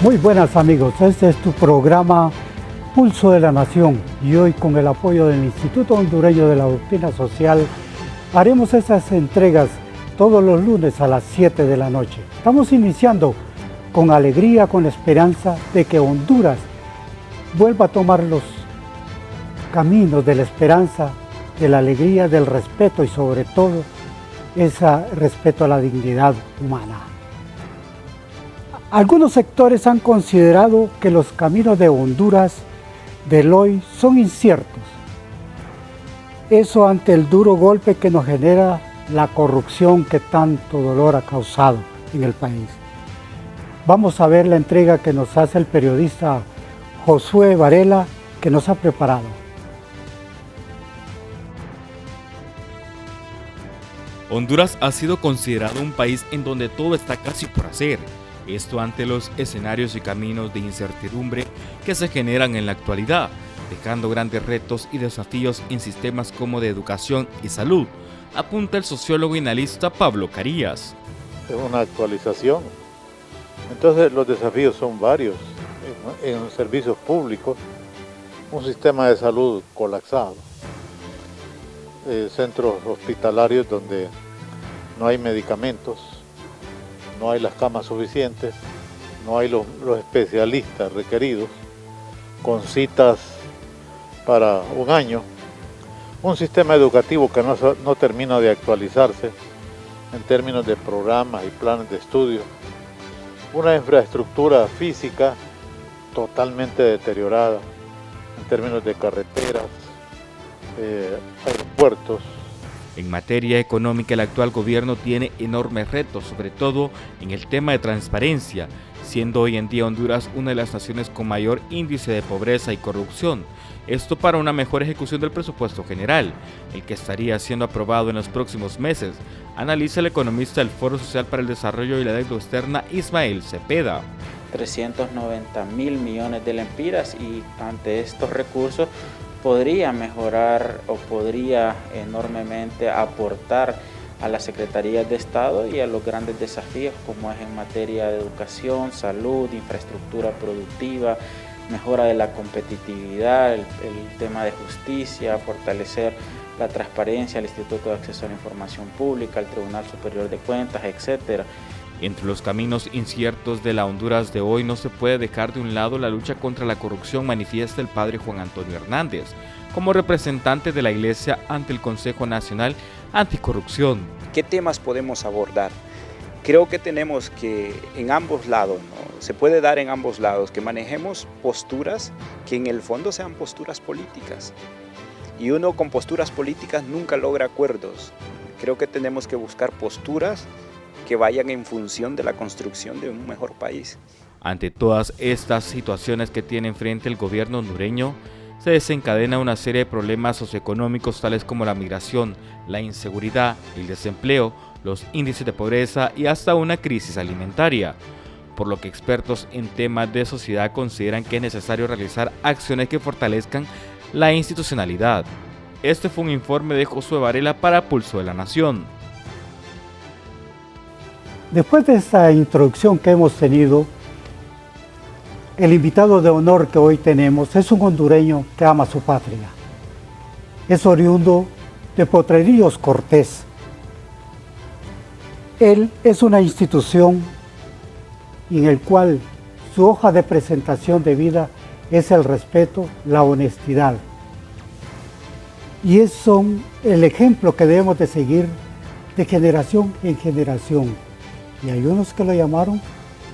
Muy buenas amigos, este es tu programa Pulso de la Nación y hoy con el apoyo del Instituto Hondureño de la Doctrina Social haremos estas entregas todos los lunes a las 7 de la noche. Estamos iniciando con alegría, con la esperanza de que Honduras vuelva a tomar los caminos de la esperanza, de la alegría, del respeto y sobre todo ese respeto a la dignidad humana. Algunos sectores han considerado que los caminos de Honduras del hoy son inciertos. Eso ante el duro golpe que nos genera la corrupción que tanto dolor ha causado en el país. Vamos a ver la entrega que nos hace el periodista Josué Varela, que nos ha preparado. Honduras ha sido considerado un país en donde todo está casi por hacer. Esto ante los escenarios y caminos de incertidumbre que se generan en la actualidad, dejando grandes retos y desafíos en sistemas como de educación y salud, apunta el sociólogo y analista Pablo Carías. Es una actualización. Entonces los desafíos son varios. En servicios públicos, un sistema de salud colapsado, centros hospitalarios donde no hay medicamentos, no hay las camas suficientes, no hay los especialistas requeridos, con citas para un año, un sistema educativo que no termina de actualizarse en términos de programas y planes de estudio, una infraestructura física totalmente deteriorada en términos de carreteras, aeropuertos. En materia económica, el actual gobierno tiene enormes retos, sobre todo en el tema de transparencia, siendo hoy en día Honduras una de las naciones con mayor índice de pobreza y corrupción. Esto para una mejor ejecución del presupuesto general, el que estaría siendo aprobado en los próximos meses, analiza el economista del Foro Social para el Desarrollo y la Deuda Externa, Ismael Cepeda. 390.000 millones de lempiras y ante estos recursos podría mejorar o podría enormemente aportar a las secretarías de Estado y a los grandes desafíos como es en materia de educación, salud, infraestructura productiva, mejora de la competitividad, el tema de justicia, fortalecer la transparencia, el Instituto de Acceso a la Información Pública, el Tribunal Superior de Cuentas, etc. Entre los caminos inciertos de la Honduras de hoy no se puede dejar de un lado la lucha contra la corrupción, manifiesta el padre Juan Antonio Hernández, como representante de la Iglesia ante el Consejo Nacional Anticorrupción. ¿Qué temas podemos abordar? Creo que tenemos que en ambos lados, ¿no? Se puede dar en ambos lados, que manejemos posturas que en el fondo sean posturas políticas. Y uno con posturas políticas nunca logra acuerdos. Creo que tenemos que buscar posturas que vayan en función de la construcción de un mejor país. Ante todas estas situaciones que tiene enfrente el gobierno hondureño, se desencadena una serie de problemas socioeconómicos tales como la migración, la inseguridad, el desempleo, los índices de pobreza y hasta una crisis alimentaria, por lo que expertos en temas de sociedad consideran que es necesario realizar acciones que fortalezcan la institucionalidad. Este fue un informe de Josué Varela para Pulso de la Nación. Después de esta introducción que hemos tenido, el invitado de honor que hoy tenemos es un hondureño que ama su patria. Es oriundo de Potrerillos Cortés. Él es una institución en el cual su hoja de presentación de vida es el respeto, la honestidad. Y es el ejemplo que debemos de seguir de generación en generación. Y hay unos que lo llamaron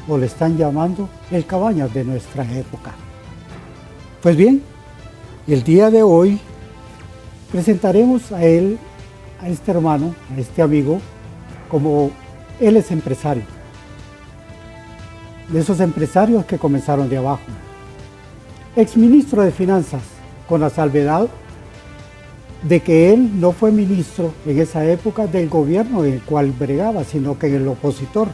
o le están llamando el Cabañas de nuestra época. Pues bien, el día de hoy presentaremos a él, a este hermano, a este amigo, como él es empresario. De esos empresarios que comenzaron de abajo. Exministro de Finanzas, con la salvedad de que él no fue ministro en esa época del gobierno en el cual bregaba, sino que en el opositor,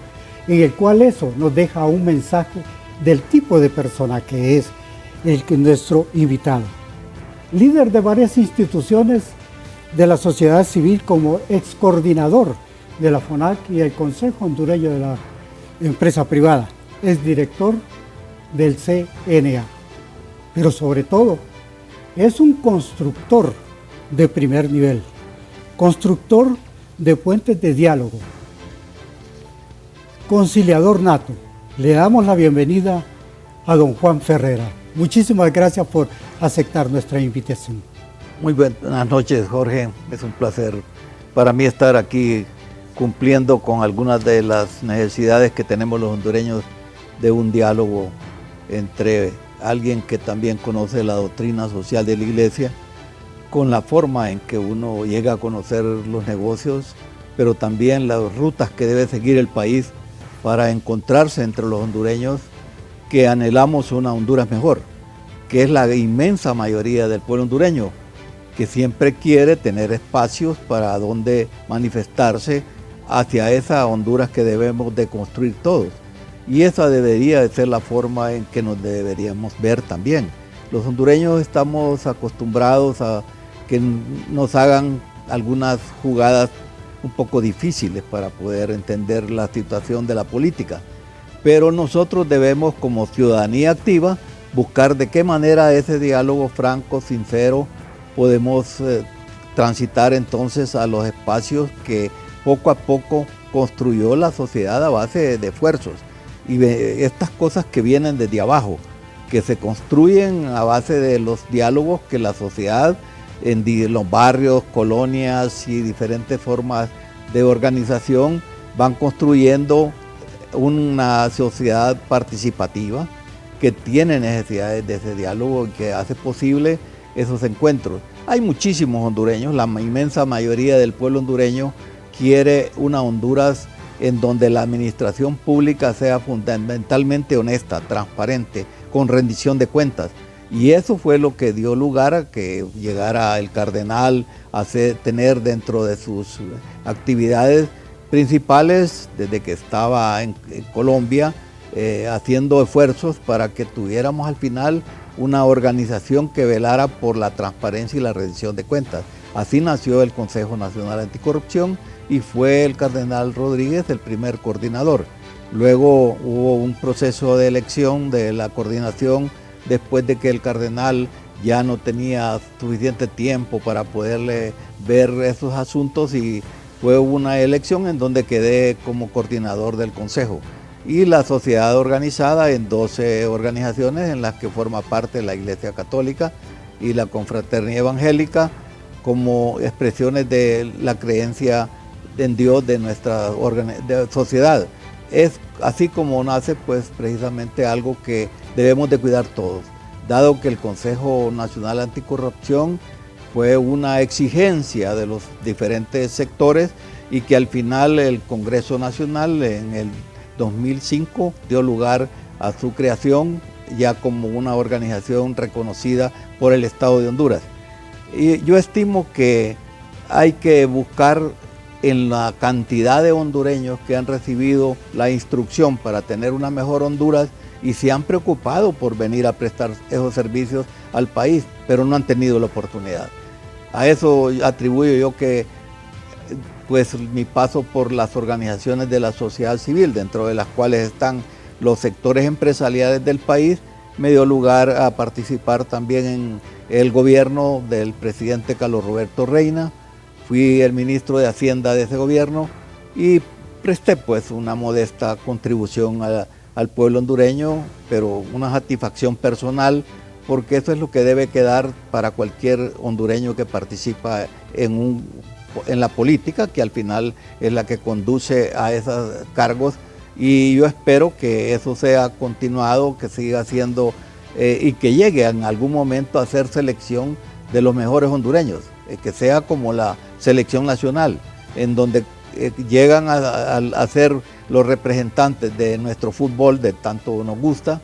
en el cual eso nos deja un mensaje del tipo de persona que es nuestro invitado. Líder de varias instituciones de la sociedad civil como ex coordinador de la FONAC y el Consejo Hondureño de la Empresa Privada. Es director del CNA. Pero sobre todo, es un constructor de primer nivel, constructor de puentes de diálogo, conciliador nato. Le damos la bienvenida a don Juan Ferrera. Muchísimas gracias por aceptar nuestra invitación. Muy buenas noches, Jorge. Es un placer para mí estar aquí cumpliendo con algunas de las necesidades que tenemos los hondureños de un diálogo entre alguien que también conoce la doctrina social de la Iglesia, con la forma en que uno llega a conocer los negocios, pero también las rutas que debe seguir el país para encontrarse entre los hondureños que anhelamos una Honduras mejor, que es la inmensa mayoría del pueblo hondureño, que siempre quiere tener espacios para donde manifestarse hacia esa Honduras que debemos de construir todos. Y esa debería de ser la forma en que nos deberíamos ver también. Los hondureños estamos acostumbrados a que nos hagan algunas jugadas un poco difíciles para poder entender la situación de la política. Pero nosotros debemos, como ciudadanía activa, buscar de qué manera ese diálogo franco, sincero, podemos transitar entonces a los espacios que poco a poco construyó la sociedad a base de esfuerzos. Y estas cosas que vienen desde abajo, que se construyen a base de los diálogos que la sociedad en los barrios, colonias y diferentes formas de organización van construyendo una sociedad participativa que tiene necesidades de ese diálogo y que hace posible esos encuentros. Hay muchísimos hondureños, la inmensa mayoría del pueblo hondureño quiere una Honduras en donde la administración pública sea fundamentalmente honesta, transparente, con rendición de cuentas. Y eso fue lo que dio lugar a que llegara el cardenal a tener dentro de sus actividades principales, desde que estaba en Colombia, haciendo esfuerzos para que tuviéramos al final una organización que velara por la transparencia y la rendición de cuentas. Así nació el Consejo Nacional Anticorrupción y fue el cardenal Rodríguez el primer coordinador. Luego hubo un proceso de elección de la coordinación después de que el cardenal ya no tenía suficiente tiempo para poderle ver esos asuntos y fue una elección en donde quedé como coordinador del consejo. Y la sociedad organizada en 12 organizaciones en las que forma parte la Iglesia Católica y la Confraternidad Evangélica como expresiones de la creencia en Dios de nuestra sociedad. Es así como nace pues precisamente algo que debemos de cuidar todos, dado que el Consejo Nacional Anticorrupción fue una exigencia de los diferentes sectores y que al final el Congreso Nacional en el 2005 dio lugar a su creación ya como una organización reconocida por el Estado de Honduras. Y yo estimo que hay que buscar en la cantidad de hondureños que han recibido la instrucción para tener una mejor Honduras y se han preocupado por venir a prestar esos servicios al país, pero no han tenido la oportunidad. A eso atribuyo yo que pues mi paso por las organizaciones de la sociedad civil, dentro de las cuales están los sectores empresariales del país, me dio lugar a participar también en el gobierno del presidente Carlos Roberto Reina. Fui el ministro de Hacienda de ese gobierno y presté pues una modesta contribución al pueblo hondureño, pero una satisfacción personal, porque eso es lo que debe quedar para cualquier hondureño que participa en la política, que al final es la que conduce a esos cargos, y yo espero que eso sea continuado, que siga siendo y que llegue en algún momento a ser selección de los mejores hondureños, que sea como la selección nacional, en donde llegan a ser los representantes de nuestro fútbol, de tanto nos gusta,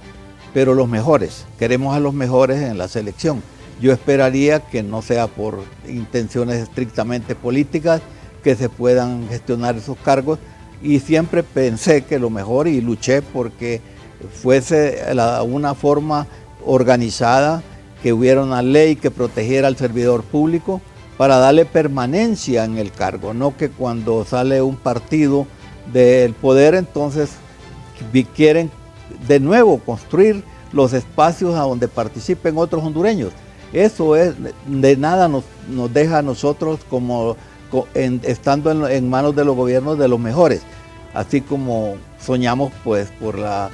pero los mejores, queremos a los mejores en la selección. Yo esperaría que no sea por intenciones estrictamente políticas que se puedan gestionar esos cargos, y siempre pensé que lo mejor y luché porque fuese una forma organizada, que hubiera una ley que protegiera al servidor público para darle permanencia en el cargo, no que cuando sale un partido del poder entonces quieren de nuevo construir los espacios a donde participen otros hondureños. Eso es, de nada nos deja a nosotros como estando en manos de los gobiernos de los mejores. Así como soñamos pues por la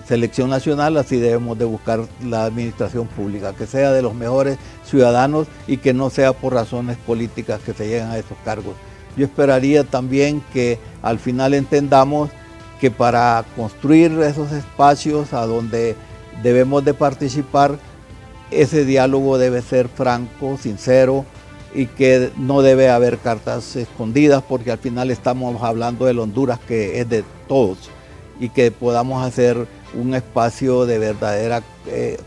selección nacional, así debemos de buscar la administración pública, que sea de los mejores ciudadanos y que no sea por razones políticas que se lleguen a esos cargos. Yo esperaría también que al final entendamos que para construir esos espacios a donde debemos de participar, ese diálogo debe ser franco, sincero, y que no debe haber cartas escondidas, porque al final estamos hablando del Honduras que es de todos, y que podamos hacer un espacio de verdadera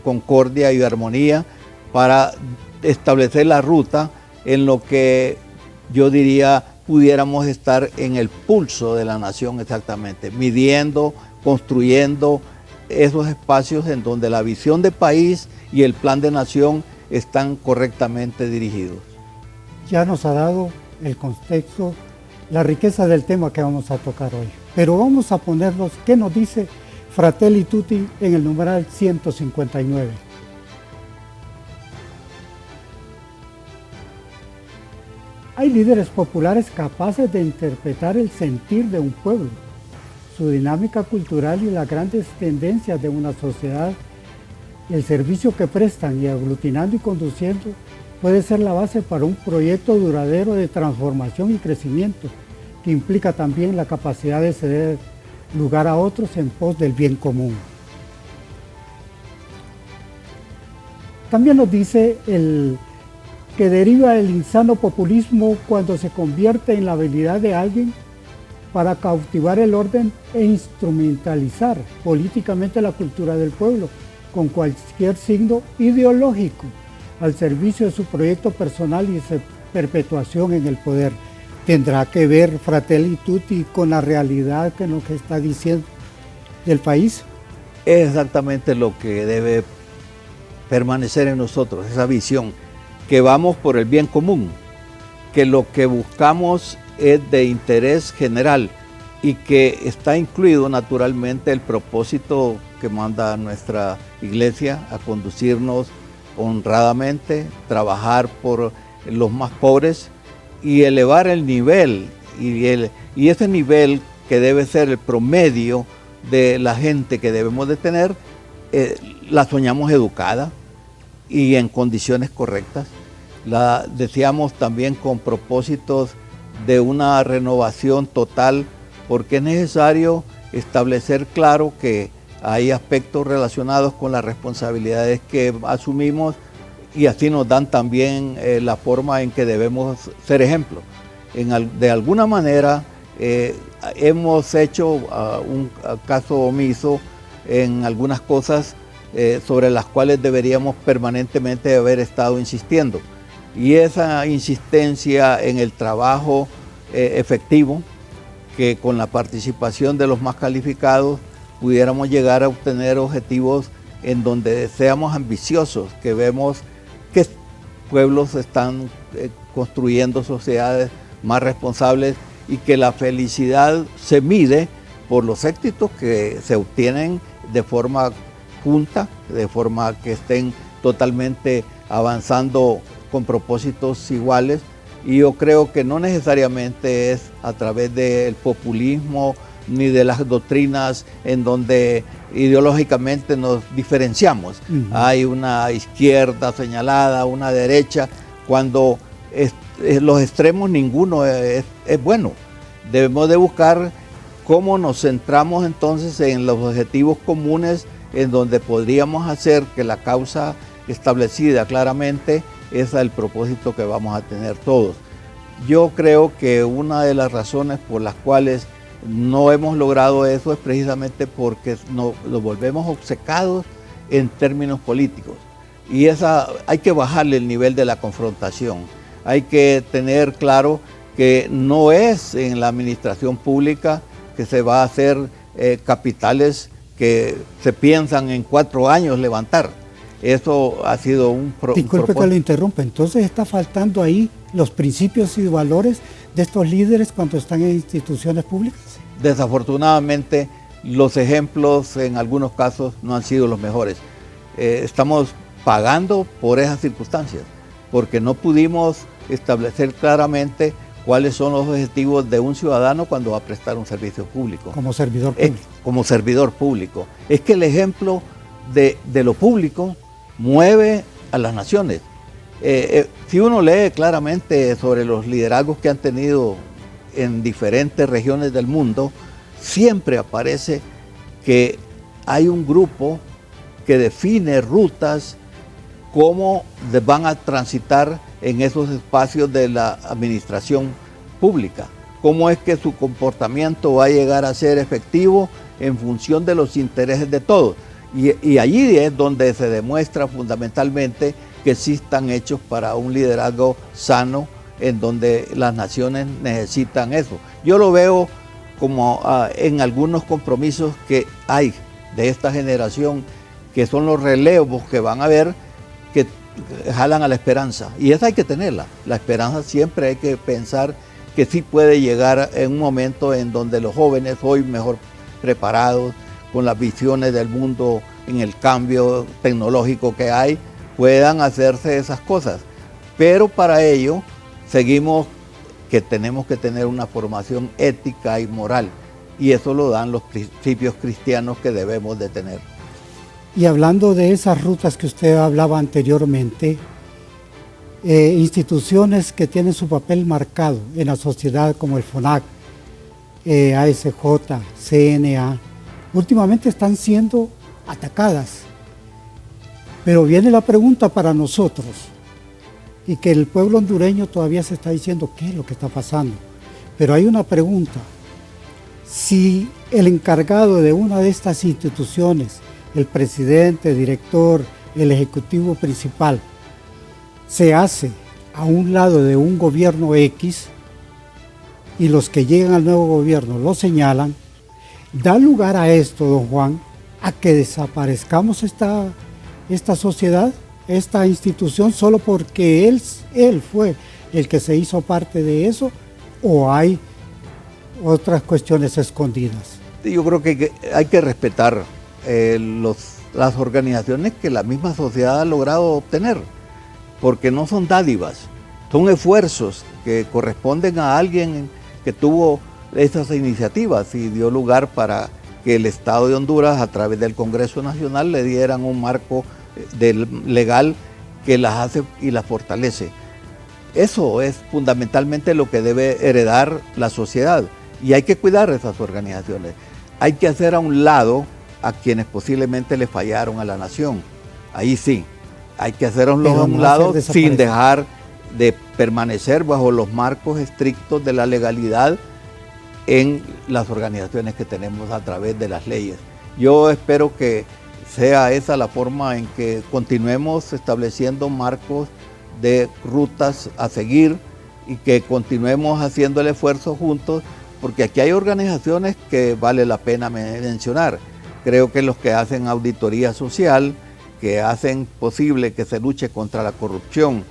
concordia y armonía para establecer la ruta en lo que yo diría pudiéramos estar en el pulso de la nación exactamente, midiendo, construyendo esos espacios en donde la visión de país y el plan de nación están correctamente dirigidos. Ya nos ha dado el contexto, la riqueza del tema que vamos a tocar hoy. Pero vamos a ponernos qué nos dice Fratelli Tutti en el numeral 159. Hay líderes populares capaces de interpretar el sentir de un pueblo, su dinámica cultural y las grandes tendencias de una sociedad. El servicio que prestan y aglutinando y conduciendo puede ser la base para un proyecto duradero de transformación y crecimiento, que implica también la capacidad de ceder lugar a otros en pos del bien común. También nos dice que deriva el insano populismo cuando se convierte en la habilidad de alguien para cautivar el orden e instrumentalizar políticamente la cultura del pueblo con cualquier signo ideológico al servicio de su proyecto personal y su perpetuación en el poder. ¿Tendrá que ver Fratelli Tutti con la realidad que nos está diciendo del país? Es exactamente lo que debe permanecer en nosotros, esa visión, que vamos por el bien común, que lo que buscamos es de interés general y que está incluido naturalmente el propósito que manda nuestra iglesia a conducirnos honradamente, trabajar por los más pobres y elevar el nivel, y ese nivel que debe ser el promedio de la gente que debemos de tener, la soñamos educada y en condiciones correctas. La deseamos también con propósitos de una renovación total, porque es necesario establecer claro que hay aspectos relacionados con las responsabilidades que asumimos y así nos dan también la forma en que debemos ser ejemplo. De alguna manera hemos hecho un caso omiso en algunas cosas sobre las cuales deberíamos permanentemente haber estado insistiendo. Y esa insistencia en el trabajo efectivo, que con la participación de los más calificados pudiéramos llegar a obtener objetivos en donde seamos ambiciosos, que vemos que pueblos están construyendo sociedades más responsables y que la felicidad se mide por los éxitos que se obtienen de forma junta, de forma que estén totalmente avanzando con propósitos iguales. Y yo creo que no necesariamente es a través del populismo ni de las doctrinas en donde ideológicamente nos diferenciamos. Hay una izquierda señalada, una derecha, cuando los extremos ninguno es bueno. Debemos de buscar cómo nos centramos entonces en los objetivos comunes, en donde podríamos hacer que la causa establecida claramente es el propósito que vamos a tener todos. Yo creo que una de las razones por las cuales no hemos logrado eso es precisamente porque nos volvemos obcecados en términos políticos. Y hay que bajarle el nivel de la confrontación. Hay que tener claro que no es en la administración pública que se va a hacer capitales que se piensan en 4 años levantar. Eso ha sido un Disculpe que lo interrumpa, entonces está faltando ahí los principios y valores de estos líderes cuando están en instituciones públicas. Desafortunadamente, los ejemplos en algunos casos no han sido los mejores. estamos pagando por esas circunstancias, porque no pudimos establecer claramente cuáles son los objetivos de un ciudadano cuando va a prestar un servicio público. Como servidor público. Como servidor público. Es que el ejemplo de lo público mueve a las naciones. Si uno lee claramente sobre los liderazgos que han tenido en diferentes regiones del mundo, siempre aparece que hay un grupo que define rutas, cómo van a transitar en esos espacios de la administración pública, cómo es que su comportamiento va a llegar a ser efectivo en función de los intereses de todos. Y allí es donde se demuestra fundamentalmente que sí están hechos para un liderazgo sano, en donde las naciones necesitan eso. Yo lo veo como en algunos compromisos que hay de esta generación, que son los relevos que van a haber, que jalan a la esperanza. Y esa hay que tenerla. La esperanza siempre hay que pensar que sí puede llegar en un momento en donde los jóvenes, hoy mejor preparados, con las visiones del mundo en el cambio tecnológico que hay, puedan hacerse esas cosas. Pero para ello seguimos que tenemos que tener una formación ética y moral, y eso lo dan los principios cristianos que debemos de tener. Y hablando de esas rutas que usted hablaba anteriormente, instituciones que tienen su papel marcado en la sociedad como el FONAC, ASJ, CNA, últimamente están siendo atacadas. Pero viene la pregunta para nosotros, y que el pueblo hondureño todavía se está diciendo qué es lo que está pasando. Pero hay una pregunta: si el encargado de una de estas instituciones, el presidente, el director, el ejecutivo principal, se hace a un lado de un gobierno X y los que llegan al nuevo gobierno lo señalan, da lugar a esto, don Juan, a que desaparezcamos esta sociedad, esta institución, solo porque él fue el que se hizo parte de eso, o hay otras cuestiones escondidas. Yo creo que hay que respetar las organizaciones que la misma sociedad ha logrado obtener, porque no son dádivas, son esfuerzos que corresponden a alguien que tuvo esas iniciativas y dio lugar para que el Estado de Honduras, a través del Congreso Nacional, le dieran un marco legal que las hace y las fortalece. Eso es fundamentalmente lo que debe heredar la sociedad, y hay que cuidar esas organizaciones. Hay que hacer a un lado a quienes posiblemente le fallaron a la nación. Ahí sí, hay que hacer a un lado sin dejar de permanecer bajo los marcos estrictos de la legalidad en las organizaciones que tenemos a través de las leyes. Yo espero que sea esa la forma en que continuemos estableciendo marcos de rutas a seguir y que continuemos haciendo el esfuerzo juntos, porque aquí hay organizaciones que vale la pena mencionar. Creo que los que hacen auditoría social, que hacen posible que se luche contra la corrupción,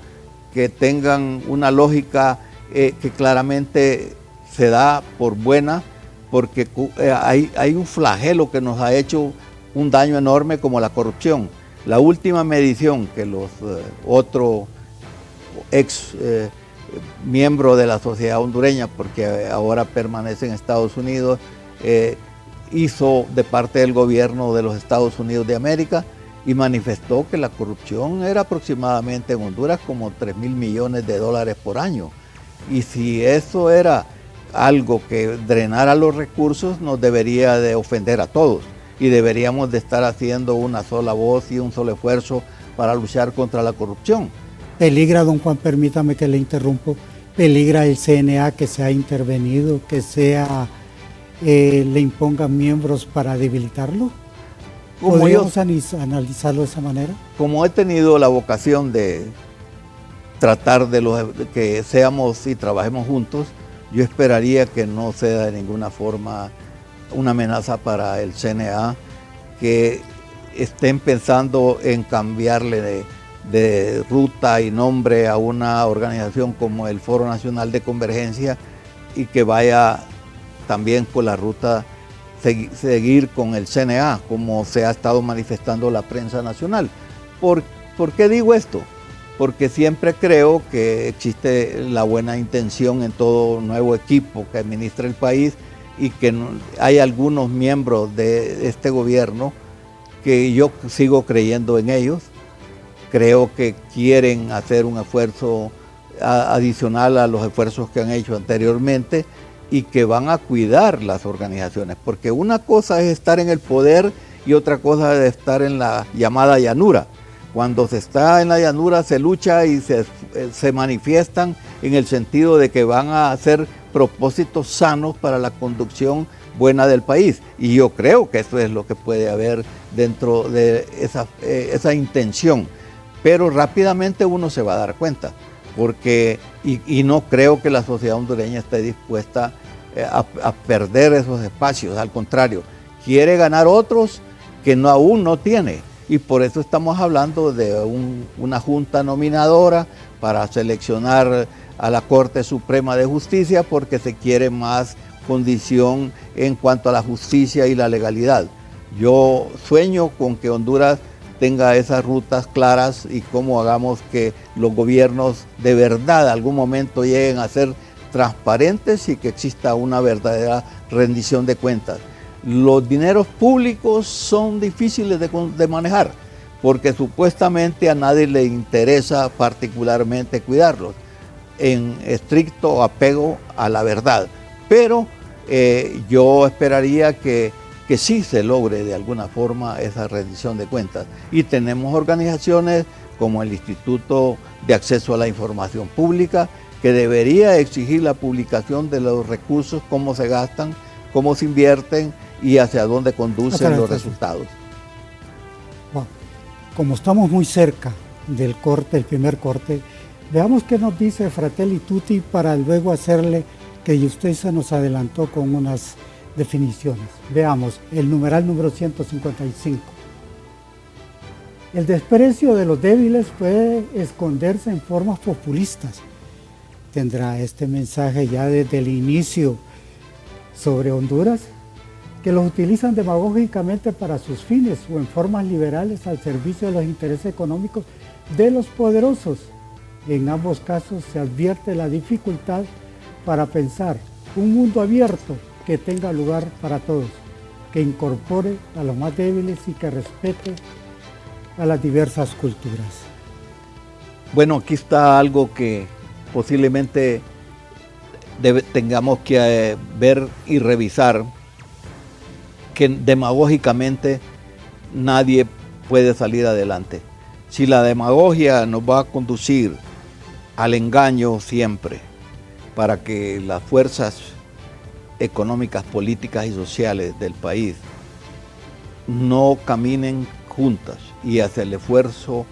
que tengan una lógica que claramente se da por buena, porque hay un flagelo que nos ha hecho un daño enorme como la corrupción. La última medición que los otros ex miembros de la sociedad hondureña, porque ahora permanece en Estados Unidos, hizo de parte del gobierno de los Estados Unidos de América, y manifestó que la corrupción era aproximadamente en Honduras como 3.000 millones de dólares por año. Y si eso era algo que drenara los recursos, nos debería de ofender a todos, y deberíamos de estar haciendo una sola voz y un solo esfuerzo para luchar contra la corrupción. Peligra, don Juan, permítame que le interrumpo, peligra el CNA que se ha intervenido, que le impongan miembros para debilitarlo. ¿Podríamos analizarlo de esa manera? Como he tenido la vocación de tratar de que seamos y trabajemos juntos, yo esperaría que no sea de ninguna forma una amenaza para el CNA, que estén pensando en cambiarle de ruta y nombre a una organización como el Foro Nacional de Convergencia, y que vaya también por la ruta seguir con el CNA, como se ha estado manifestando la prensa nacional. ¿Por qué digo esto? Porque siempre creo que existe la buena intención en todo nuevo equipo que administra el país y que hay algunos miembros de este gobierno que yo sigo creyendo en ellos. Creo que quieren hacer un esfuerzo adicional a los esfuerzos que han hecho anteriormente y que van a cuidar las organizaciones, porque una cosa es estar en el poder y otra cosa es estar en la llamada llanura. Cuando se está en la llanura se lucha y se manifiestan en el sentido de que van a hacer propósitos sanos para la conducción buena del país. Y yo creo que eso es lo que puede haber dentro de esa intención. Pero rápidamente uno se va a dar cuenta, porque y no creo que la sociedad hondureña esté dispuesta a perder esos espacios. Al contrario, quiere ganar otros que aún no tiene. Y por eso estamos hablando de una junta nominadora para seleccionar a la Corte Suprema de Justicia, porque se quiere más condición en cuanto a la justicia y la legalidad. Yo sueño con que Honduras tenga esas rutas claras y cómo hagamos que los gobiernos de verdad en algún momento lleguen a ser transparentes y que exista una verdadera rendición de cuentas. Los dineros públicos son difíciles de manejar porque supuestamente a nadie le interesa particularmente cuidarlos en estricto apego a la verdad. Pero yo esperaría que sí se logre de alguna forma esa rendición de cuentas. Y tenemos organizaciones como el Instituto de Acceso a la Información Pública, que debería exigir la publicación de los recursos, cómo se gastan, cómo se invierten y hacia dónde conducen los resultados. Bueno, como estamos muy cerca del corte, el primer corte, veamos qué nos dice Fratelli Tutti para luego hacerle que usted se nos adelantó con unas definiciones. Veamos el numeral número 155. El desprecio de los débiles puede esconderse en formas populistas. ¿Tendrá este mensaje ya desde el inicio sobre Honduras? Que los utilizan demagógicamente para sus fines o en formas liberales al servicio de los intereses económicos de los poderosos. En ambos casos se advierte la dificultad para pensar un mundo abierto que tenga lugar para todos, que incorpore a los más débiles y que respete a las diversas culturas. Bueno, aquí está algo que posiblemente tengamos que ver y revisar, que demagógicamente nadie puede salir adelante. Si la demagogia nos va a conducir al engaño siempre, para que las fuerzas económicas, políticas y sociales del país no caminen juntas y hacia el esfuerzo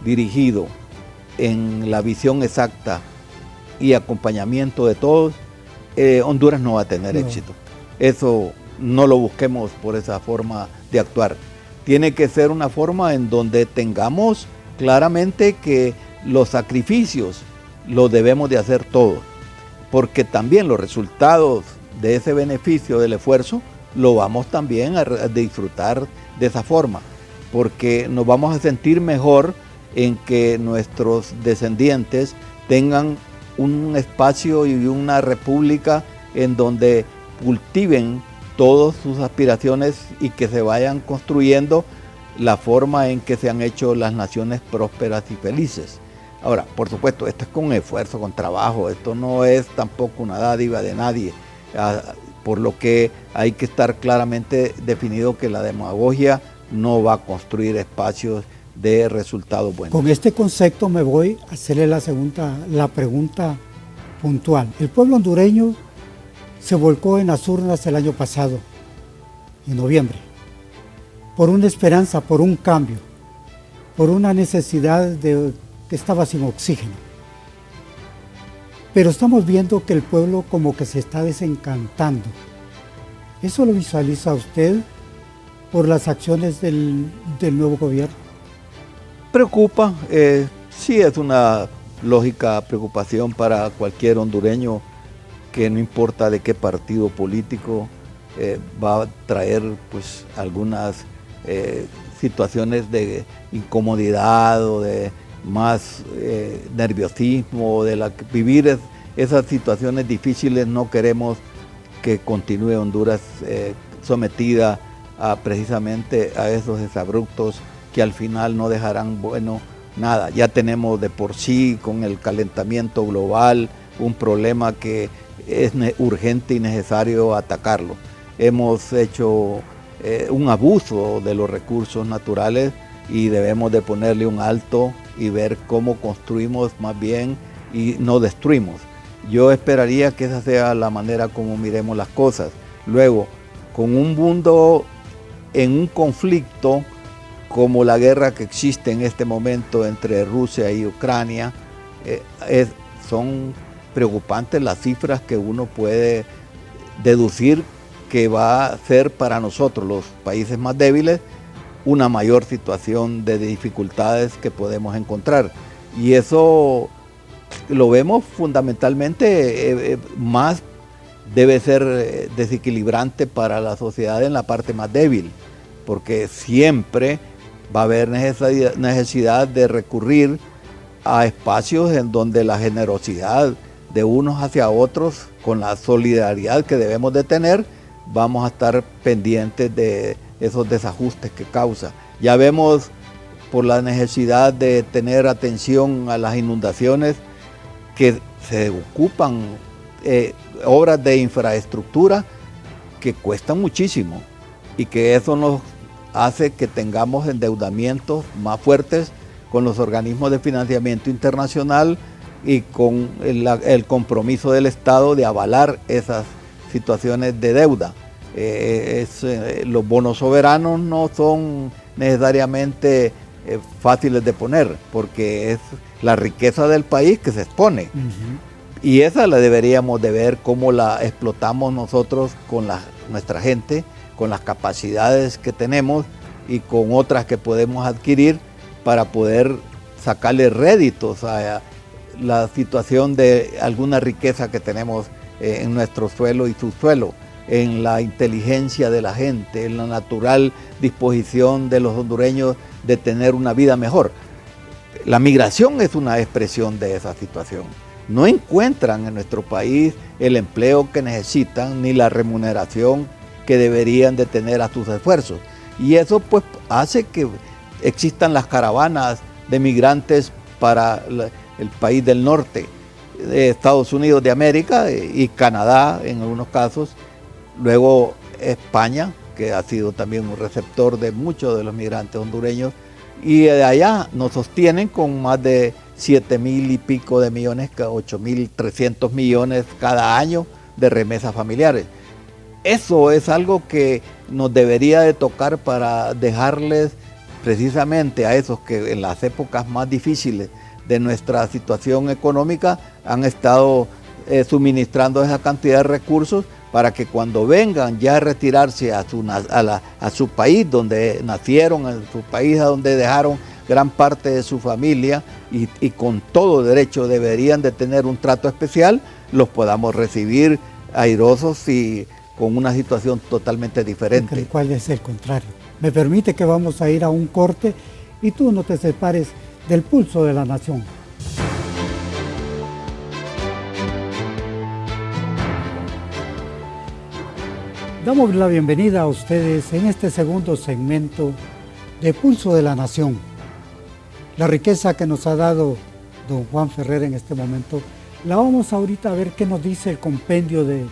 dirigido en la visión exacta y acompañamiento de todos, Honduras no va a tener éxito. Eso no lo busquemos por esa forma de actuar. Tiene que ser una forma en donde tengamos claramente que los sacrificios los debemos de hacer todos, porque también los resultados de ese beneficio del esfuerzo lo vamos también a disfrutar de esa forma, porque nos vamos a sentir mejor en que nuestros descendientes tengan un espacio y una república en donde cultiven todas sus aspiraciones y que se vayan construyendo la forma en que se han hecho las naciones prósperas y felices. Ahora, por supuesto, esto es con esfuerzo, con trabajo, esto no es tampoco una dádiva de nadie, por lo que hay que estar claramente definido que la demagogia no va a construir espacios de resultados buenos. Con este concepto me voy a hacerle la pregunta puntual. El pueblo hondureño se volcó en las urnas el año pasado, en noviembre, por una esperanza, por un cambio, por una necesidad que estaba sin oxígeno. Pero estamos viendo que el pueblo como que se está desencantando. ¿Eso lo visualiza usted por las acciones del nuevo gobierno? Preocupa, sí es una lógica preocupación para cualquier hondureño que no importa de qué partido político va a traer pues algunas situaciones de incomodidad o de más nerviosismo, vivir esas situaciones difíciles. No queremos que continúe Honduras sometida precisamente a esos exabruptos que al final no dejarán nada. Ya tenemos de por sí con el calentamiento global un problema que es urgente y necesario atacarlo. Hemos hecho un abuso de los recursos naturales y debemos de ponerle un alto y ver cómo construimos más bien y no destruimos. Yo esperaría que esa sea la manera como miremos las cosas. Luego, con un mundo en un conflicto como la guerra que existe en este momento entre Rusia y Ucrania, son preocupantes las cifras que uno puede deducir que va a ser para nosotros, los países más débiles, una mayor situación de dificultades que podemos encontrar. Y eso lo vemos fundamentalmente más debe ser desequilibrante para la sociedad en la parte más débil, porque siempre va a haber necesidad de recurrir a espacios en donde la generosidad de unos hacia otros, con la solidaridad que debemos de tener, vamos a estar pendientes de esos desajustes que causa. Ya vemos por la necesidad de tener atención a las inundaciones que se ocupan obras de infraestructura que cuestan muchísimo y que eso nos hace que tengamos endeudamientos más fuertes con los organismos de financiamiento internacional y con el compromiso del Estado de avalar esas situaciones de deuda. Los bonos soberanos no son necesariamente fáciles de poner, porque es la riqueza del país que se expone. Y esa la deberíamos de ver cómo la explotamos nosotros con nuestra gente, con las capacidades que tenemos y con otras que podemos adquirir para poder sacarle réditos a la situación de alguna riqueza que tenemos en nuestro suelo y subsuelo, en la inteligencia de la gente, en la natural disposición de los hondureños de tener una vida mejor. La migración es una expresión de esa situación. No encuentran en nuestro país el empleo que necesitan ni la remuneración que deberían de tener a sus esfuerzos. Y eso pues hace que existan las caravanas de migrantes para el país del norte, de Estados Unidos de América y Canadá en algunos casos, luego España, que ha sido también un receptor de muchos de los migrantes hondureños, y de allá nos sostienen con más de 7,000 y pico de millones, 8,300 millones cada año de remesas familiares. Eso es algo que nos debería de tocar para dejarles precisamente a esos que en las épocas más difíciles de nuestra situación económica han estado suministrando esa cantidad de recursos para que cuando vengan ya a retirarse a su país donde nacieron, a su país a donde dejaron gran parte de su familia y con todo derecho deberían de tener un trato especial, los podamos recibir airosos y con una situación totalmente diferente. El cual es el contrario. Me permite que vamos a ir a un corte y tú no te separes del pulso de la nación. Damos la bienvenida a ustedes en este segundo segmento de Pulso de la Nación. La riqueza que nos ha dado don Juan Ferrer en este momento, la vamos ahorita a ver qué nos dice el compendio de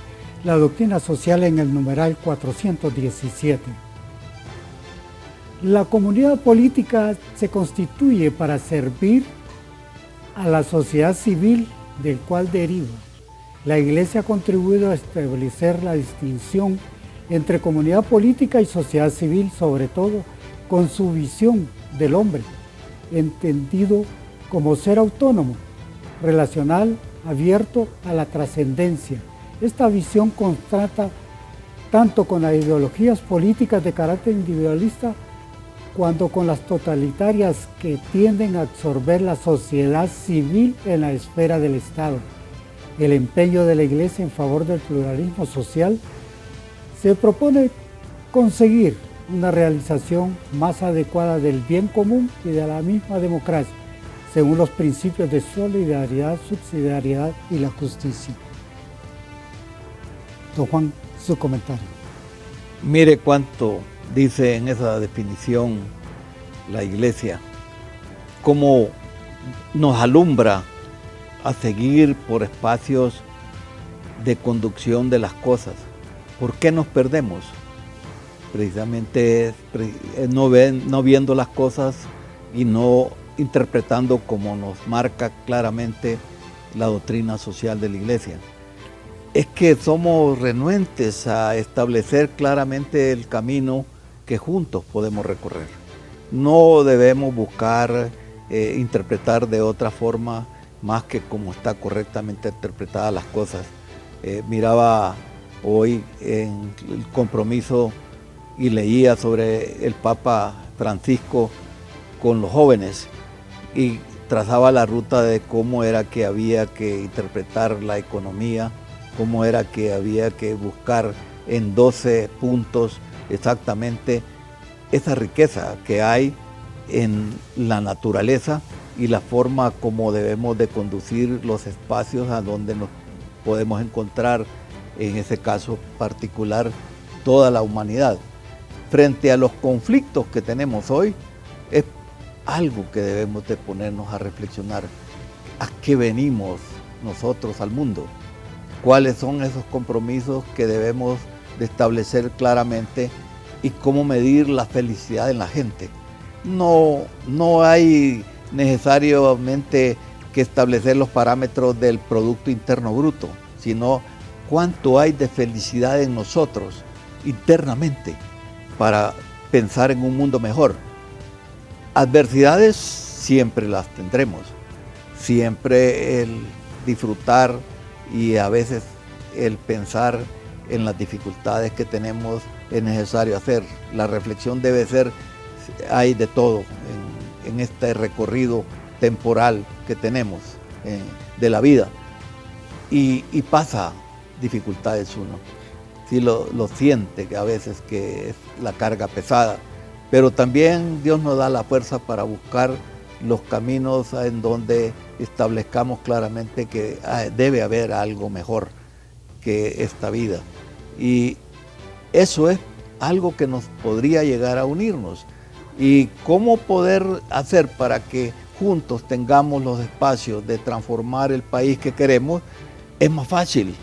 la doctrina social en el numeral 417. La comunidad política se constituye para servir a la sociedad civil del cual deriva. La Iglesia ha contribuido a establecer la distinción entre comunidad política y sociedad civil, sobre todo con su visión del hombre, entendido como ser autónomo, relacional, abierto a la trascendencia. Esta visión contrasta tanto con las ideologías políticas de carácter individualista, cuanto con las totalitarias que tienden a absorber la sociedad civil en la esfera del Estado. El empeño de la Iglesia en favor del pluralismo social se propone conseguir una realización más adecuada del bien común y de la misma democracia, según los principios de solidaridad, subsidiariedad y la justicia. Don Juan, su comentario. Mire cuánto dice en esa definición la Iglesia, cómo nos alumbra a seguir por espacios de conducción de las cosas. ¿Por qué nos perdemos? Precisamente no viendo las cosas y no interpretando como nos marca claramente la doctrina social de la Iglesia. Es que somos renuentes a establecer claramente el camino que juntos podemos recorrer. No debemos buscar interpretar de otra forma más que como está correctamente interpretadas las cosas. Miraba hoy en el compromiso y leía sobre el Papa Francisco con los jóvenes y trazaba la ruta de cómo era que había que interpretar la economía, cómo era que había que buscar en 12 puntos exactamente esa riqueza que hay en la naturaleza y la forma como debemos de conducir los espacios a donde nos podemos encontrar, en ese caso particular, toda la humanidad. Frente a los conflictos que tenemos hoy, es algo que debemos de ponernos a reflexionar. ¿A qué venimos nosotros al mundo? ¿Cuáles son esos compromisos que debemos de establecer claramente y cómo medir la felicidad en la gente? No hay necesariamente que establecer los parámetros del Producto Interno Bruto, sino cuánto hay de felicidad en nosotros internamente para pensar en un mundo mejor. Adversidades siempre las tendremos, siempre el disfrutar y a veces el pensar en las dificultades que tenemos es necesario hacer. La reflexión debe ser, hay de todo en este recorrido temporal que tenemos de la vida y pasa dificultades uno. Sí lo siente que a veces que es la carga pesada, pero también Dios nos da la fuerza para buscar los caminos en donde establezcamos claramente que debe haber algo mejor que esta vida. Y eso es algo que nos podría llegar a unirnos. ¿Y cómo poder hacer para que juntos tengamos los espacios de transformar el país que queremos? Es más fácil,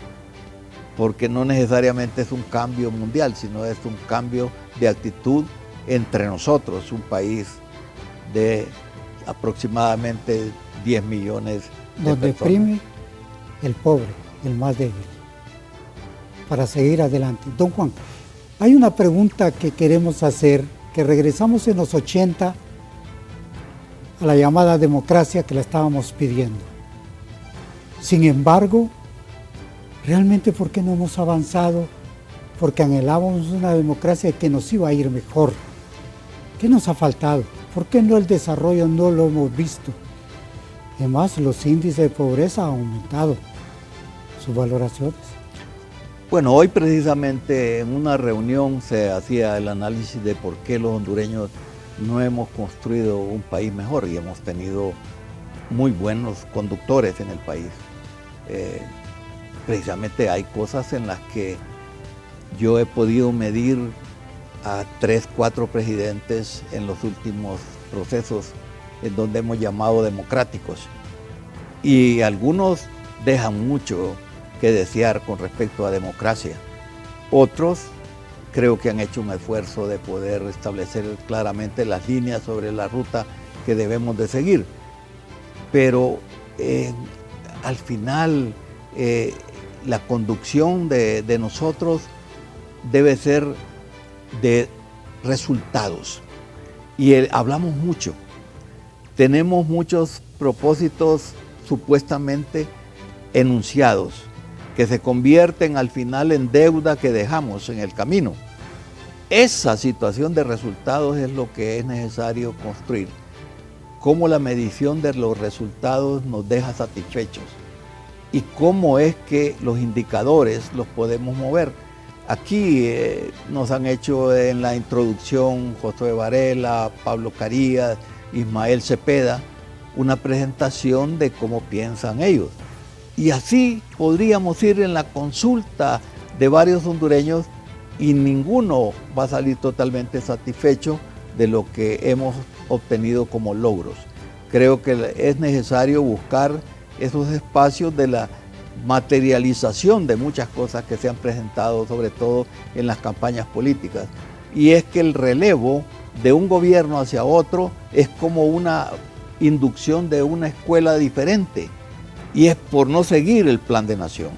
porque no necesariamente es un cambio mundial, sino es un cambio de actitud entre nosotros, un país de aproximadamente 10 millones de donde personas. prime el pobre, el más débil, para seguir adelante. Don Juan, hay una pregunta que queremos hacer, que regresamos en los 80 a la llamada democracia que la estábamos pidiendo. Sin embargo, realmente ¿por qué no hemos avanzado? Porque anhelábamos una democracia que nos iba a ir mejor. ¿Qué nos ha faltado? ¿Por qué no el desarrollo no lo hemos visto? Además, los índices de pobreza han aumentado. ¿Sus valoraciones? Bueno, hoy precisamente en una reunión se hacía el análisis de por qué los hondureños no hemos construido un país mejor y hemos tenido muy buenos conductores en el país. Precisamente hay cosas en las que yo he podido medir a 3, 4 presidentes en los últimos procesos en donde hemos llamado democráticos. Y algunos dejan mucho que desear con respecto a democracia. Otros creo que han hecho un esfuerzo de poder establecer claramente las líneas sobre la ruta que debemos de seguir. Pero al final la conducción de nosotros debe ser de resultados. Y hablamos mucho. Tenemos muchos propósitos supuestamente enunciados que se convierten al final en deuda que dejamos en el camino. Esa situación de resultados es lo que es necesario construir. Cómo la medición de los resultados nos deja satisfechos y cómo es que los indicadores los podemos mover. Aquí nos han hecho en la introducción Josué Varela, Pablo Carías, Ismael Cepeda, una presentación de cómo piensan ellos. Y así podríamos ir en la consulta de varios hondureños y ninguno va a salir totalmente satisfecho de lo que hemos obtenido como logros. Creo que es necesario buscar esos espacios de la materialización de muchas cosas que se han presentado, sobre todo en las campañas políticas. Y es que el relevo de un gobierno hacia otro es como una inducción de una escuela diferente, y es por no seguir el plan de nación.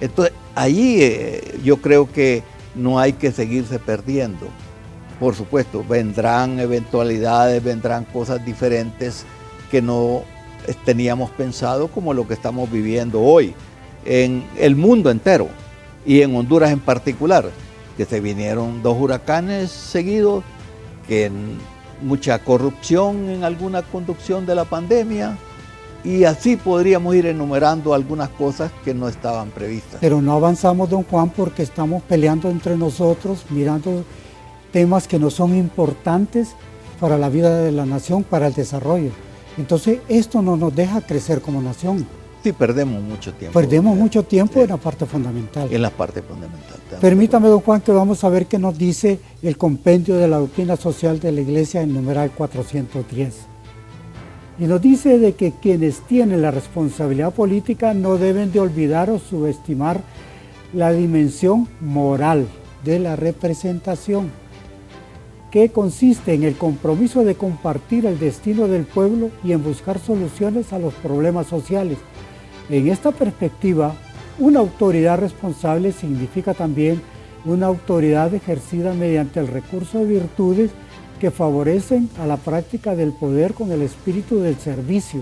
Entonces, allí yo creo que no hay que seguirse perdiendo. Por supuesto, vendrán eventualidades, vendrán cosas diferentes que no teníamos pensado, como lo que estamos viviendo hoy en el mundo entero y en Honduras en particular, que se vinieron 2 huracanes seguidos, que mucha corrupción en alguna conducción de la pandemia, y así podríamos ir enumerando algunas cosas que no estaban previstas. Pero no avanzamos, don Juan, porque estamos peleando entre nosotros, mirando temas que no son importantes para la vida de la nación, para el desarrollo. Entonces, esto no nos deja crecer como nación. Sí, perdemos mucho tiempo. Perdemos mucho tiempo en la parte fundamental. En la parte fundamental. Permítame, don Juan, que vamos a ver qué nos dice el compendio de la doctrina social de la Iglesia en numeral 410. Y nos dice de que quienes tienen la responsabilidad política no deben de olvidar o subestimar la dimensión moral de la representación, que consiste en el compromiso de compartir el destino del pueblo y en buscar soluciones a los problemas sociales. En esta perspectiva, una autoridad responsable significa también una autoridad ejercida mediante el recurso de virtudes que favorecen a la práctica del poder con el espíritu del servicio,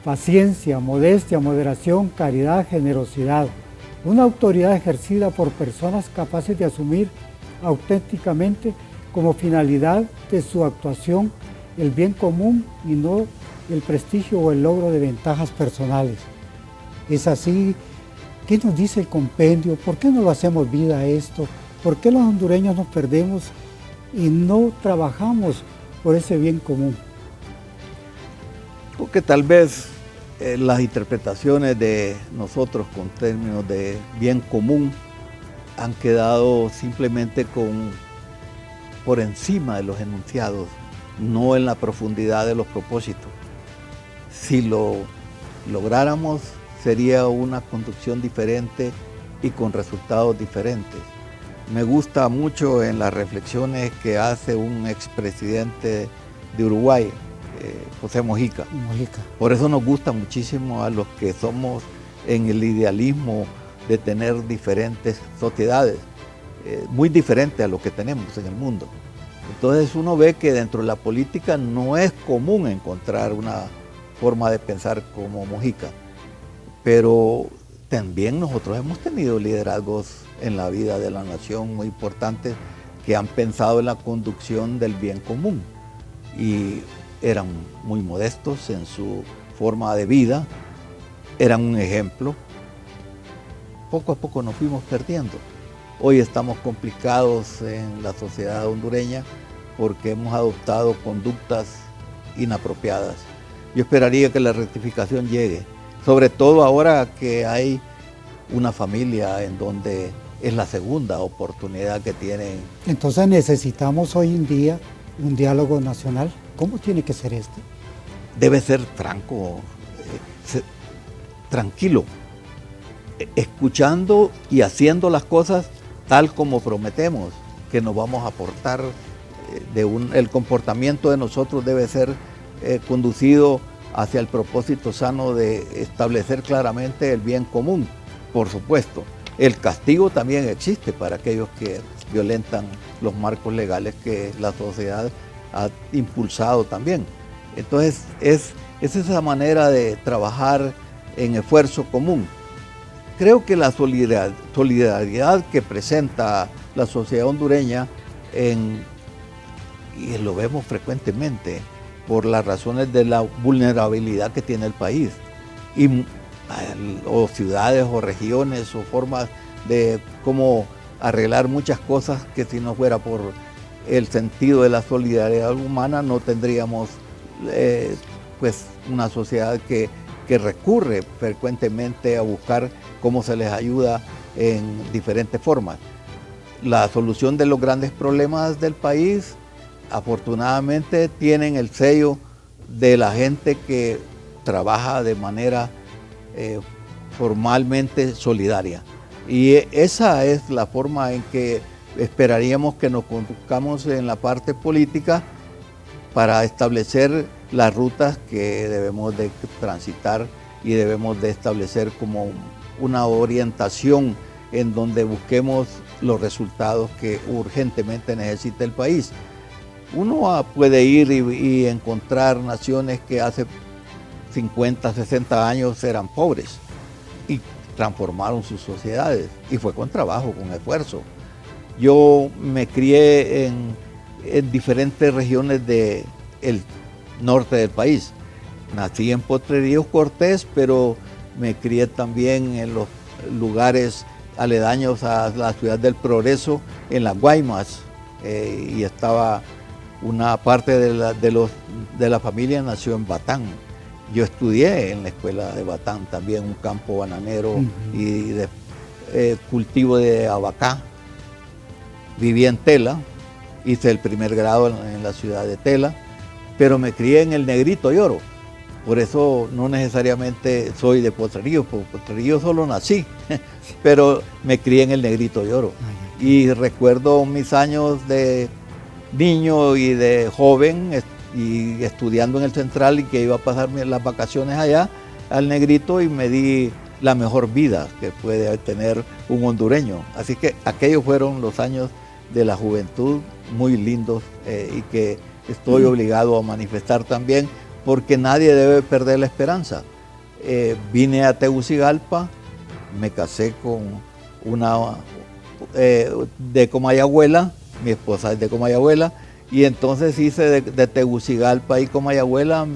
paciencia, modestia, moderación, caridad, generosidad. Una autoridad ejercida por personas capaces de asumir auténticamente como finalidad de su actuación el bien común y no el prestigio o el logro de ventajas personales. Es así. ¿Qué nos dice el compendio? ¿Por qué no lo hacemos vida a esto? ¿Por qué los hondureños nos perdemos y no trabajamos por ese bien común? Porque tal vez las interpretaciones de nosotros con términos de bien común han quedado simplemente por encima de los enunciados, no en la profundidad de los propósitos. Si lo lográramos, sería una conducción diferente y con resultados diferentes. Me gusta mucho en las reflexiones que hace un expresidente de Uruguay, José Mojica. Por eso nos gusta muchísimo a los que somos en el idealismo de tener diferentes sociedades, muy diferentes a lo que tenemos en el mundo. Entonces uno ve que dentro de la política no es común encontrar una forma de pensar como Mojica, pero también nosotros hemos tenido liderazgos en la vida de la nación muy importantes que han pensado en la conducción del bien común y eran muy modestos en su forma de vida, eran un ejemplo. Poco a poco nos fuimos perdiendo. Hoy estamos complicados en la sociedad hondureña porque hemos adoptado conductas inapropiadas. Yo esperaría que la rectificación llegue, sobre todo ahora que hay una familia en donde es la segunda oportunidad que tienen. Entonces necesitamos hoy en día un diálogo nacional. ¿Cómo tiene que ser este? Debe ser franco, tranquilo, escuchando y haciendo las cosas tal como prometemos que nos vamos a aportar. El comportamiento de nosotros debe ser conducido hacia el propósito sano de establecer claramente el bien común. Por supuesto, el castigo también existe para aquellos que violentan los marcos legales que la sociedad ha impulsado también. Entonces, es esa manera de trabajar en esfuerzo común. Creo que la solidaridad que presenta la sociedad hondureña, y lo vemos frecuentemente, por las razones de la vulnerabilidad que tiene el país, o ciudades o regiones o formas de cómo arreglar muchas cosas que si no fuera por el sentido de la solidaridad humana no tendríamos pues una sociedad que recurre frecuentemente a buscar cómo se les ayuda en diferentes formas. La solución de los grandes problemas del país, afortunadamente, tienen el sello de la gente que trabaja de manera formalmente solidaria. Y esa es la forma en que esperaríamos que nos conduzcamos en la parte política para establecer las rutas que debemos de transitar y debemos de establecer como una orientación en donde busquemos los resultados que urgentemente necesita el país. Uno puede ir y encontrar naciones que hace 50, 60 años eran pobres y transformaron sus sociedades, y fue con trabajo, con esfuerzo. Yo me crié en diferentes regiones del norte del país. Nací en Potrerillos Cortés, pero me crié también en los lugares aledaños a la ciudad del Progreso, en las Guaymas, y estaba una parte de la familia nació en Batán. Yo estudié en la escuela de Batán también, un campo bananero y de cultivo de abacá. Viví en Tela, hice el primer grado en la ciudad de Tela, pero me crié en el Negrito y Oro. Por eso no necesariamente soy de Potrerillos, porque Potrerillos solo nací, pero me crié en el Negrito y Oro. Y recuerdo mis años de niño y de joven y estudiando en el Central, y que iba a pasarme las vacaciones allá al Negrito, y me di la mejor vida que puede tener un hondureño. Así que aquellos fueron los años de la juventud muy lindos, y que estoy obligado a manifestar también, porque nadie debe perder la esperanza. Vine a Tegucigalpa, me casé con una de Comayagüela, mi esposa es de Comayagüela, y entonces hice de Tegucigalpa y Comayagüela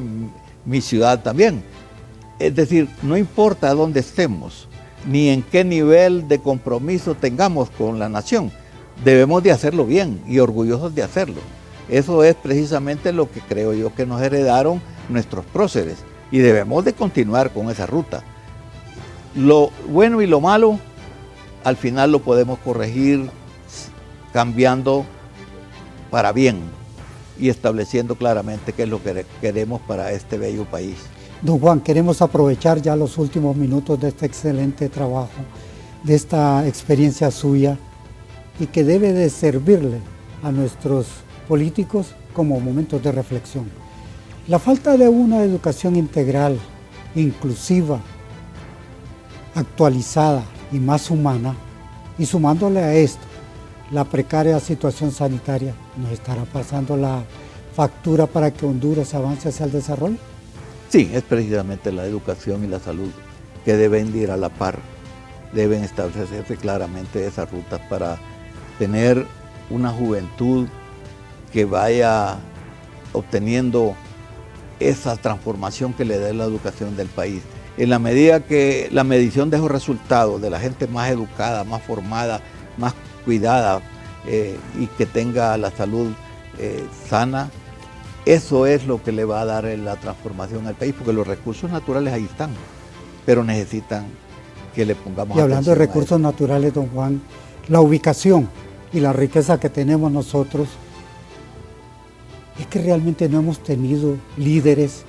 mi ciudad también. Es decir, no importa dónde estemos, ni en qué nivel de compromiso tengamos con la nación, debemos de hacerlo bien y orgullosos de hacerlo. Eso es precisamente lo que creo yo que nos heredaron nuestros próceres, y debemos de continuar con esa ruta. Lo bueno y lo malo, al final lo podemos corregir cambiando para bien y estableciendo claramente qué es lo que queremos para este bello país. Don Juan, queremos aprovechar ya los últimos minutos de este excelente trabajo, de esta experiencia suya, y que debe de servirle a nuestros políticos como momentos de reflexión. La falta de una educación integral, inclusiva, actualizada y más humana, y sumándole a esto la precaria situación sanitaria, ¿nos estará pasando la factura para que Honduras avance hacia el desarrollo? Sí, es precisamente la educación y la salud que deben ir a la par. Deben establecerse claramente esas rutas para tener una juventud que vaya obteniendo esa transformación que le dé la educación del país. En la medida que la medición de esos resultados de la gente más educada, más formada, más cuidada, y que tenga la salud sana, eso es lo que le va a dar la transformación al país, porque los recursos naturales ahí están, pero necesitan que le pongamos atención. Y hablando de recursos naturales, don Juan, la ubicación y la riqueza que tenemos nosotros, es que realmente no hemos tenido líderes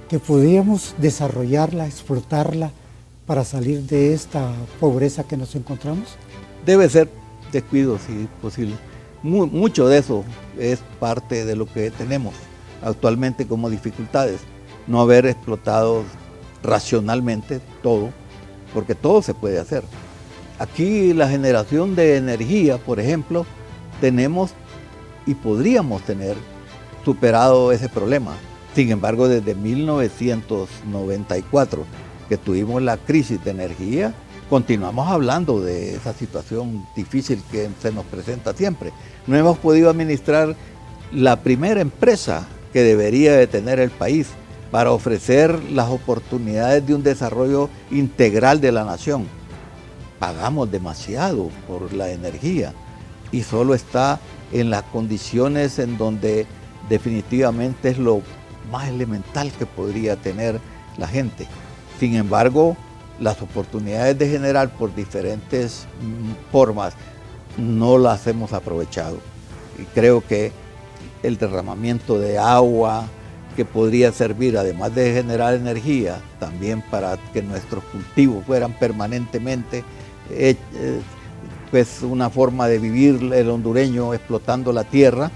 que pudiéramos desarrollarla, explotarla para salir de esta pobreza que nos encontramos. Debe ser descuido, si es posible. Mucho de eso es parte de lo que tenemos actualmente como dificultades. No haber explotado racionalmente todo, porque todo se puede hacer. Aquí la generación de energía, por ejemplo, tenemos y podríamos tener superado ese problema. Sin embargo, desde 1994, que tuvimos la crisis de energía, continuamos hablando de esa situación difícil que se nos presenta siempre. No hemos podido administrar la primera empresa que debería de tener el país para ofrecer las oportunidades de un desarrollo integral de la nación. pagamos demasiado por la energía y solo está en las condiciones en donde definitivamente es lo más elemental que podría tener la gente. Sin embargo, las oportunidades de generar por diferentes formas no las hemos aprovechado. Y creo que el derramamiento de agua que podría servir, además de generar energía, también para que nuestros cultivos fueran permanentemente pues una forma de vivir el hondureño explotando la tierra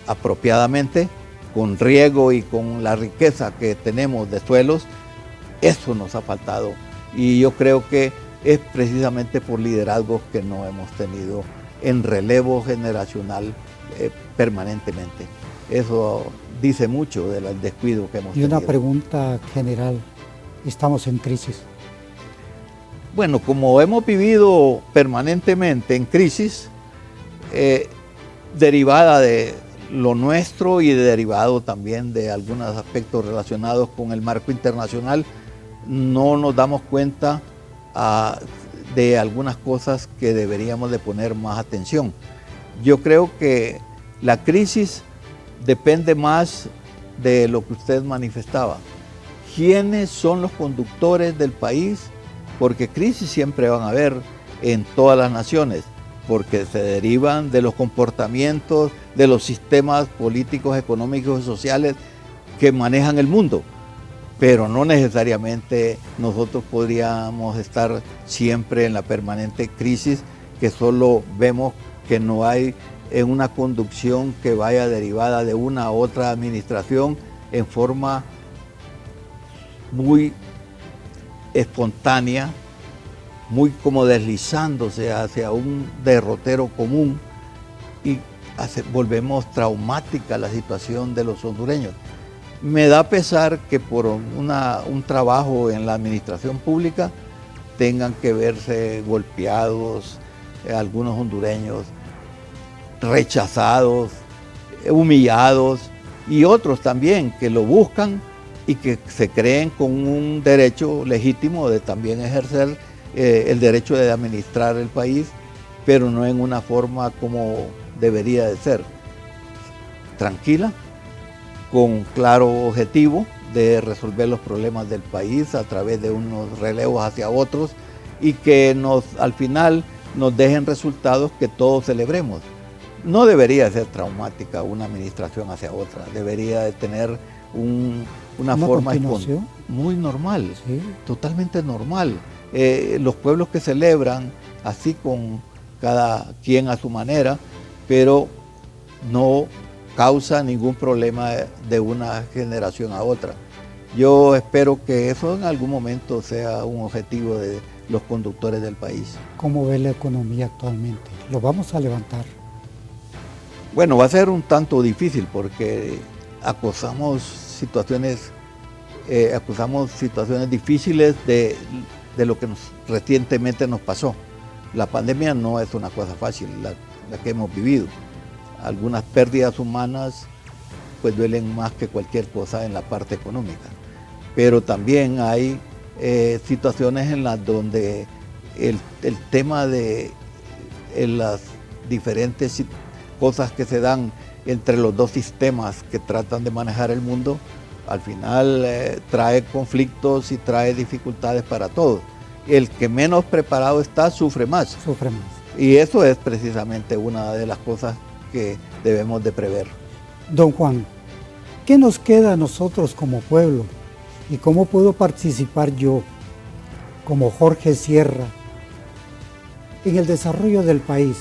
apropiadamente, con riego y con la riqueza que tenemos de suelos, eso nos ha faltado. Y yo creo que es precisamente por liderazgos que no hemos tenido en relevo generacional permanentemente. Eso dice mucho del descuido que hemos tenido. Y una pregunta general, ¿estamos en crisis? Bueno, como hemos vivido permanentemente en crisis, derivada de lo nuestro y derivado también de algunos aspectos relacionados con el marco internacional, no nos damos cuenta de algunas cosas que deberíamos de poner más atención. Yo creo que la crisis depende más de lo que usted manifestaba. ¿Quiénes son los conductores del país? Porque crisis siempre van a haber en todas las naciones, porque se derivan de los comportamientos, de los sistemas políticos, económicos y sociales que manejan el mundo. Pero no necesariamente nosotros podríamos estar siempre en la permanente crisis, que solo vemos que no hay en una conducción que vaya derivada de una u otra administración en forma muy espontánea, muy como deslizándose hacia un derrotero común, y volvemos traumática la situación de los hondureños. Me da pesar que por un trabajo en la administración pública tengan que verse golpeados algunos hondureños, rechazados, humillados, y otros también que lo buscan y que se creen con un derecho legítimo de también ejercer el derecho de administrar el país, pero no en una forma como debería de ser, tranquila, con claro objetivo de resolver los problemas del país a través de unos relevos hacia otros, y que al final nos dejen resultados que todos celebremos. No debería ser traumática una administración hacia otra, debería de tener una forma muy normal, sí, totalmente normal. Los pueblos que celebran así con cada quien a su manera, pero no causa ningún problema de una generación a otra. Yo espero que eso en algún momento sea un objetivo de los conductores del país. ¿Cómo ve la economía actualmente? ¿Lo vamos a levantar? Bueno, va a ser un tanto difícil porque acusamos situaciones difíciles de lo que recientemente nos pasó. La pandemia no es una cosa fácil, la que hemos vivido. Algunas pérdidas humanas pues duelen más que cualquier cosa en la parte económica. Pero también hay situaciones en las donde el tema de las diferentes cosas que se dan entre los dos sistemas que tratan de manejar el mundo, al final trae conflictos y trae dificultades para todos. El que menos preparado está sufre más. Sufre más. Y eso es precisamente una de las cosas que debemos de prever. Don Juan, ¿qué nos queda a nosotros como pueblo? ¿Y cómo puedo participar yo, como Jorge Sierra, en el desarrollo del país?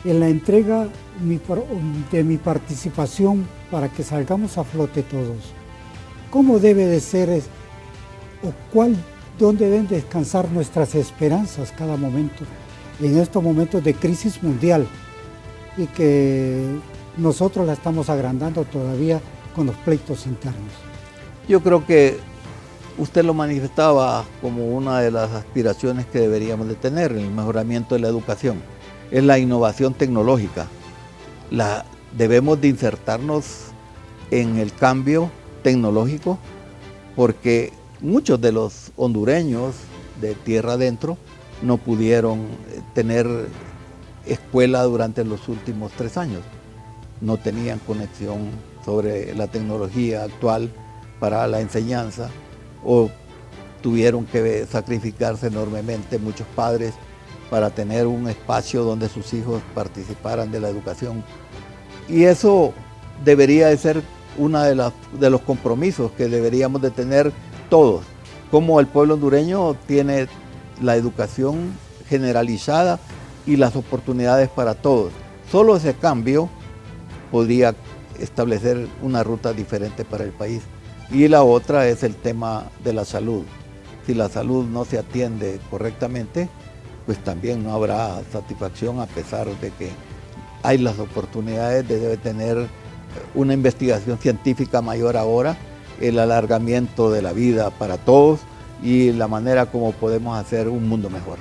En la entrega de mi participación para que salgamos a flote todos. ¿Cómo debe de ser dónde deben descansar nuestras esperanzas cada momento en estos momentos de crisis mundial y que nosotros la estamos agrandando todavía con los pleitos internos? Yo creo que usted lo manifestaba como una de las aspiraciones que deberíamos de tener en el mejoramiento de la educación. Es la innovación tecnológica. Debemos de insertarnos en el cambio tecnológico porque muchos de los hondureños de tierra adentro no pudieron tener escuela durante los últimos 3 años. No tenían conexión sobre la tecnología actual para la enseñanza, o tuvieron que sacrificarse enormemente muchos padres para tener un espacio donde sus hijos participaran de la educación. Y eso debería de ser uno de los compromisos que deberíamos de tener todos. Como el pueblo hondureño tiene la educación generalizada y las oportunidades para todos. Solo ese cambio podría establecer una ruta diferente para el país. Y la otra es el tema de la salud. Si la salud no se atiende correctamente, pues también no habrá satisfacción, a pesar de que hay las oportunidades de tener una investigación científica mayor ahora, el alargamiento de la vida para todos y la manera como podemos hacer un mundo mejor.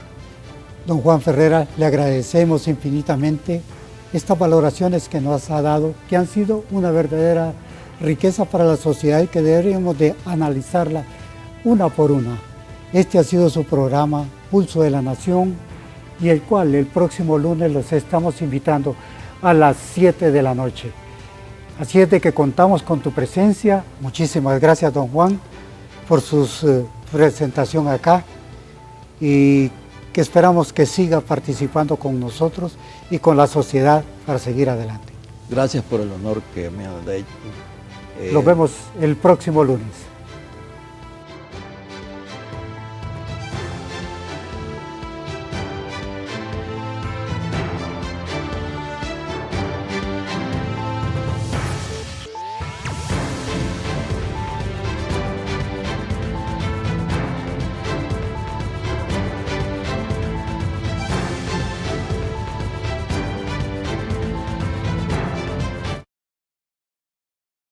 Don Juan Ferrera, le agradecemos infinitamente estas valoraciones que nos ha dado, que han sido una verdadera riqueza para la sociedad y que deberíamos de analizarla una por una. Este ha sido su programa Pulso de la Nación, y el cual el próximo lunes los estamos invitando a las 7 de la noche. Así es de que contamos con tu presencia. Muchísimas gracias, don Juan, por su presentación acá, y que esperamos que siga participando con nosotros y con la sociedad para seguir adelante. Gracias por el honor que me han hecho. Nos vemos el próximo lunes.